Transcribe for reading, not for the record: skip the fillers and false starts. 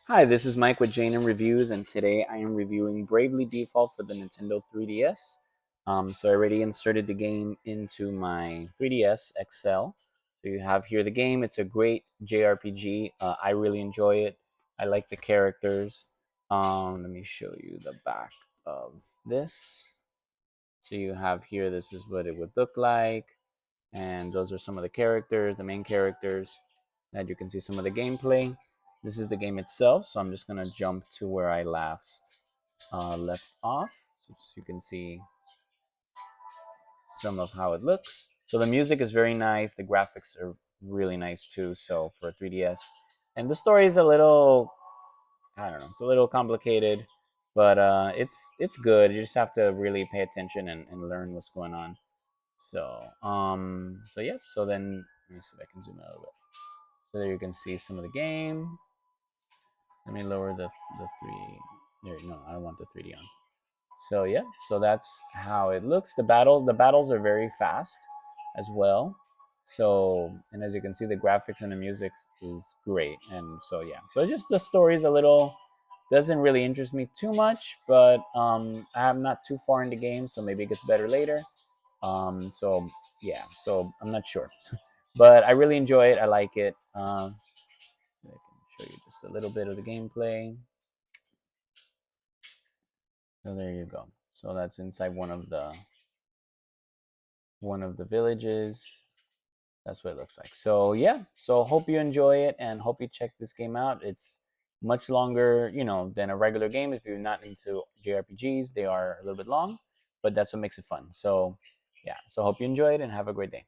Hi, this is Mike with Jane Reviews, and today I am reviewing Bravely Default for the Nintendo 3DS. So I already inserted the game into my 3DS XL. So you have here the game. It's a great JRPG. I really enjoy it. I like the characters. Let me show you the back of this. So you have here, this is what it would look like, and those are some of the characters, the main characters, and you can see some of the gameplay. This is the game itself, so I'm just gonna jump to where I left off, so you can see some of how it looks. So the music is very nice, the graphics are really nice too. So for 3DS, and the story is a little, I don't know, it's a little complicated, but it's good. You just have to really pay attention and learn what's going on. So yeah. So then let me see if I can zoom out a little bit. So there you can see some of the game. Let me lower the three. There, no, I don't want the 3D on. So yeah, so that's how it looks. The battles are very fast as well. So, and as you can see, the graphics and the music is great. And so yeah, so just the story's a little doesn't really interest me too much, but I'm not too far in the game, so maybe it gets better later. So yeah, so I'm not sure, but I really enjoy it. I like it. I can show you just a little bit of the gameplay. So there you go. So that's inside one of the villages. That's what it looks like. So yeah, so hope you enjoy it and hope you check this game out. It's much longer, than a regular game. If you're not into JRPGs, they are a little bit long, but that's what makes it fun. So yeah, so hope you enjoy it and have a great day.